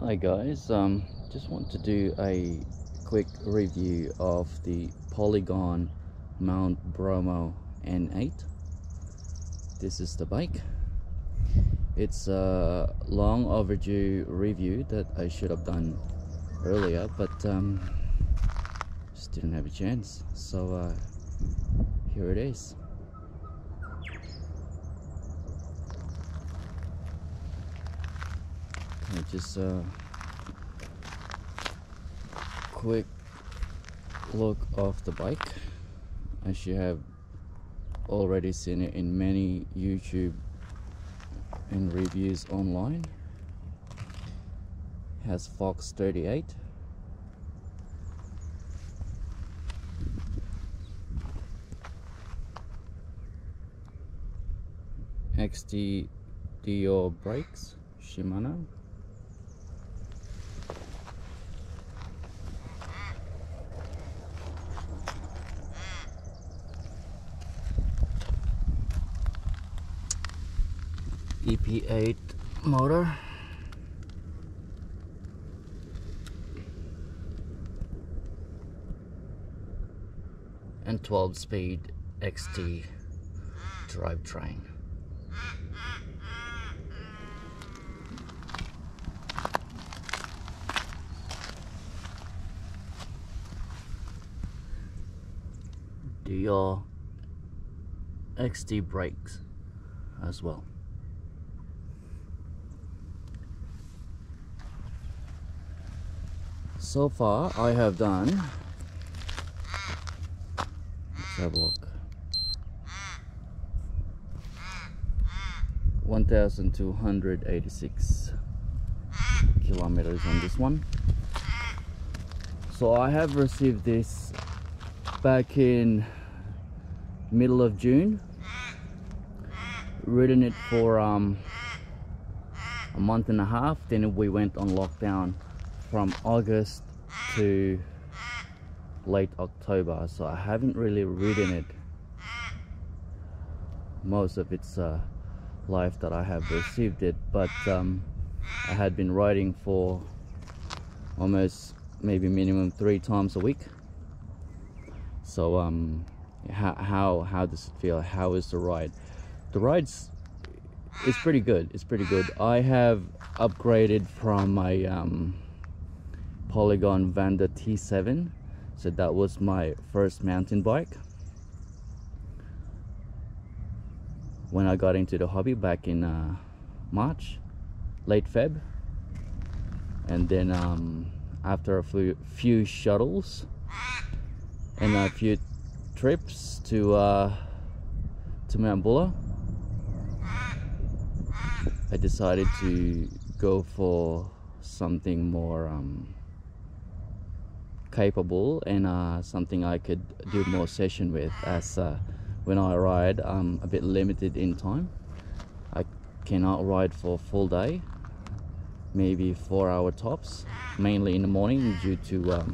Hi guys, just want to do a quick review of the Polygon Mt Bromo N8. This is the bike. It's a long overdue review that I should have done earlier, but just didn't have a chance, so here it is. Just quick look of the bike, as you have already seen it in many YouTube and reviews online. It has Fox 38, XT Dior brakes, Shimano. EP8 motor, and 12-speed XT drivetrain. Dior XT brakes as well. So far I have done, let's have a look, 1,286 kilometers on this one. So I have received this back in middle of June, ridden it for a month and a half, then we went on lockdown from August to late October, so I haven't really ridden it most of its life that I have received it, but I had been riding for almost maybe minimum 3 times a week. So how does it feel? How is the ride? The ride's pretty good. It's pretty good. I have upgraded from my Polygon Mt T7, so that was my first mountain bike when I got into the hobby back in March, late Feb, and then after a few shuttles and a few trips to Mount Buller, I decided to go for something more capable and something I could do more session with, as when I ride I'm a bit limited in time. I cannot ride for a full day, maybe 4-hour tops, mainly in the morning due to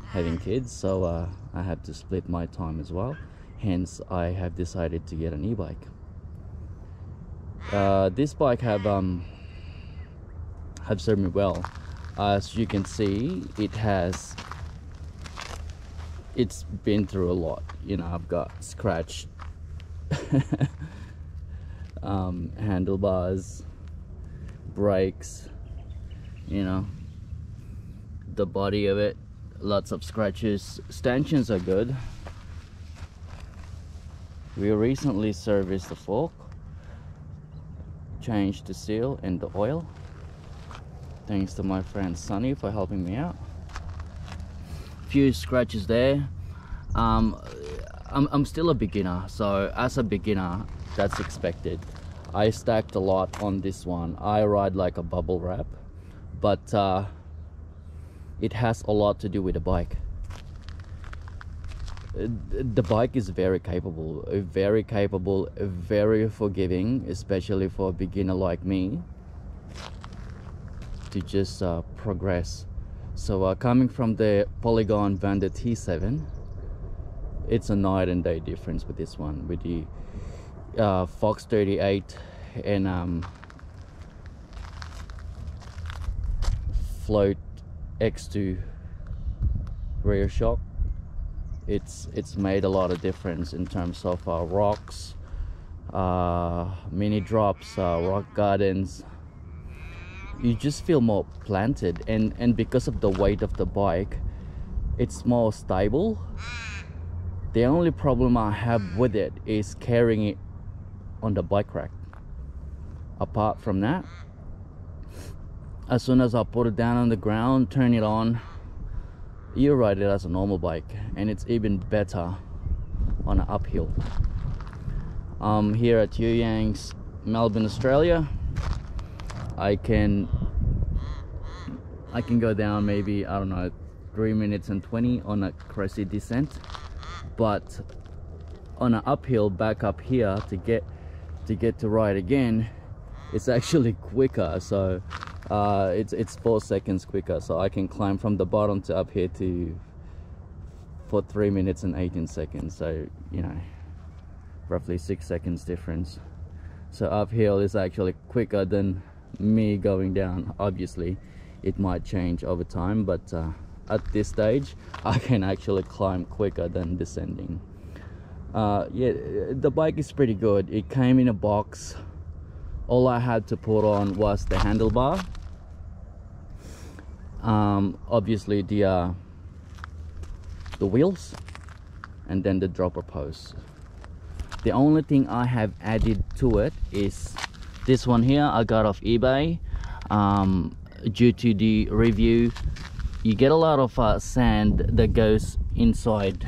having kids, so I have to split my time as well. Hence I have decided to get an e-bike. This bike have served me well. As you can see, it's been through a lot. You know, I've got scratched handlebars, brakes, you know, the body of it, lots of scratches. Stanchions are good. We recently serviced the fork, changed the seal and the oil. Thanks to my friend Sunny for helping me out. Few scratches there. I'm still a beginner, so as a beginner, that's expected. I stacked a lot on this one. I ride like a bubble wrap, but it has a lot to do with the bike. The bike is very capable, very forgiving, especially for a beginner like me to just progress. So coming from the Polygon Mt T7, it's a night and day difference with this one, with the Fox 38 and float X2 rear shock. It's made a lot of difference in terms of rocks, mini drops, rock gardens. You just feel more planted, and because of the weight of the bike, it's more stable. The only problem I have with it is carrying it on the bike rack. Apart from that, as soon as I put it down on the ground, turn it on, you ride it as a normal bike, and it's even better on an uphill. Here at Youyang's, Melbourne, Australia, I can go down maybe, I don't know, 3 minutes and 20 on a crazy descent, but on an uphill back up here to get to ride again, it's actually quicker. So it's 4 seconds quicker, so I can climb from the bottom to up here for 3 minutes and 18 seconds. So, you know, roughly 6 seconds difference. So uphill is actually quicker than me going down. Obviously it might change over time, but at this stage I can actually climb quicker than descending. Yeah, the bike is pretty good. It came in a box. All I had to put on was the handlebar, obviously the wheels, and then the dropper post. The only thing I have added to it is this one here. I got off eBay. Due to the review, you get a lot of sand that goes inside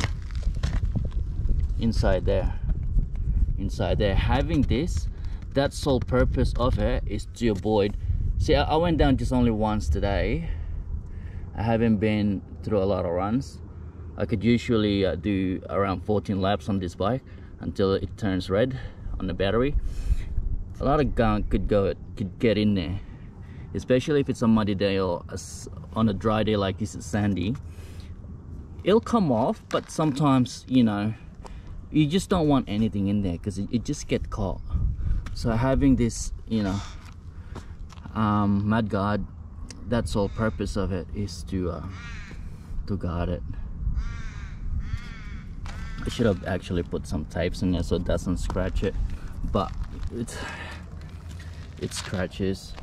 there. Having this, that sole purpose of it is to avoid. See, I went down just only once today. I haven't been through a lot of runs. I could usually do around 14 laps on this bike until it turns red on the battery. A lot of gunk could get in there, especially if it's a muddy day or on a dry day like this, it's sandy. It'll come off, but sometimes, you know, you just don't want anything in there because it just gets caught. So having this, you know, mud guard, that's all purpose of it is to guard it. I should have actually put some tapes in there so it doesn't scratch it, but it scratches.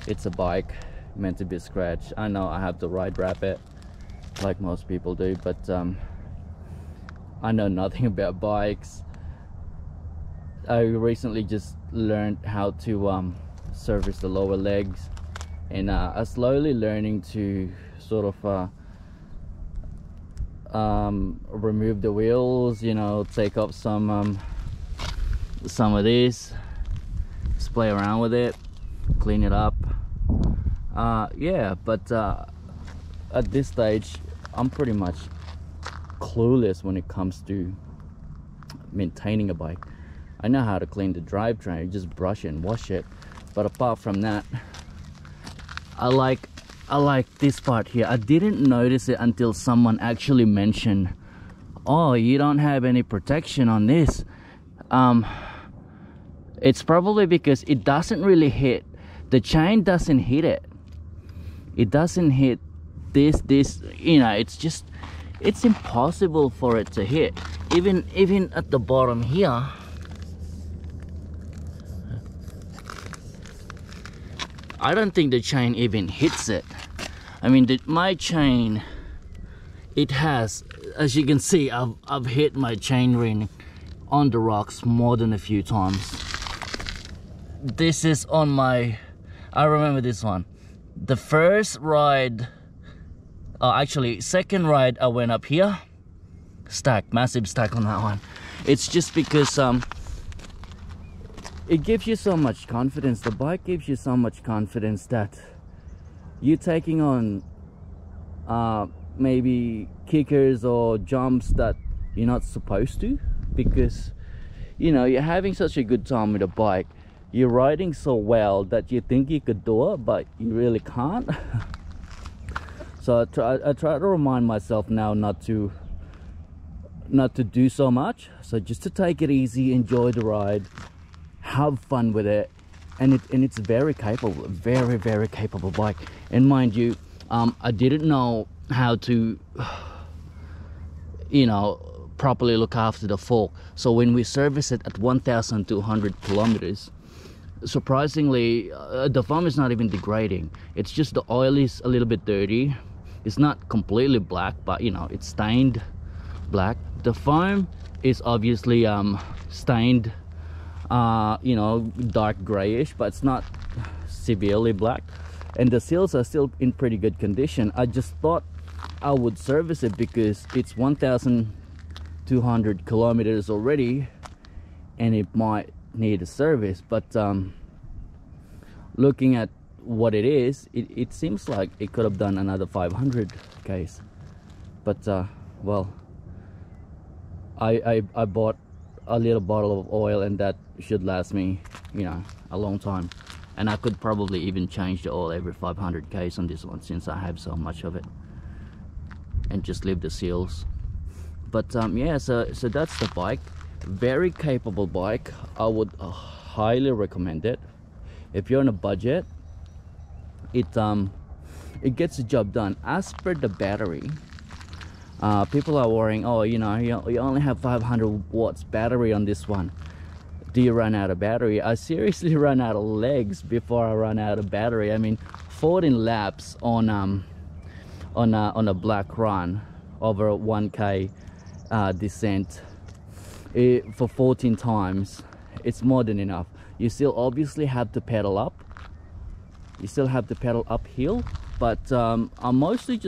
It's a bike meant to be scratched. I know I have to ride wrap it like most people do, but I know nothing about bikes. I recently just learned how to service the lower legs, and I'm slowly learning to sort of remove the wheels, you know, take off some of this, just play around with it, clean it up. Yeah, but at this stage I'm pretty much clueless when it comes to maintaining a bike. I know how to clean the drivetrain, just brush it and wash it, but apart from that, I like this part here. I didn't notice it until someone actually mentioned, oh, you don't have any protection on this. It's probably because it doesn't really hit, the chain doesn't hit it. It doesn't hit this, you know, it's impossible for it to hit. Even at the bottom here, I don't think the chain even hits it. I mean, my chain, it has, as you can see, I've hit my chain ring on the rocks more than a few times. This is on my, I remember this one. The first ride, actually second ride, I went up here, massive stack on that one. It's just because it gives you so much confidence. The bike gives you so much confidence that you're taking on maybe kickers or jumps that you're not supposed to, because, you know, you're having such a good time with a bike. You're riding so well that you think you could do it, but you really can't. So I try to remind myself now not to do so much. So just to take it easy, enjoy the ride, have fun with it, and it's very capable, very capable bike. And mind you, I didn't know how to, you know, properly look after the fork. So when we service it at 1,200 kilometers, surprisingly, the foam is not even degrading. It's just the oil is a little bit dirty. It's not completely black, but you know, it's stained black. The foam is obviously stained, you know, dark grayish, but it's not severely black. And the seals are still in pretty good condition. I just thought I would service it because it's 1,200 kilometers already and it might need a service, but looking at what it is, it seems like it could have done another 500 k's. But well, I bought a little bottle of oil and that should last me, you know, a long time. And I could probably even change the oil every 500 k's on this one, since I have so much of it, and just leave the seals. But yeah, so that's the bike. Very capable bike. I would highly recommend it if you're on a budget. It gets the job done. As per the battery, people are worrying, oh, you know, you only have 500 watts battery on this one. Do you run out of battery? I seriously run out of legs before I run out of battery. I mean, 14 laps on a black run over a 1k descent, for 14 times, it's more than enough. You still obviously have to pedal up. You still have to pedal uphill, but I'm mostly just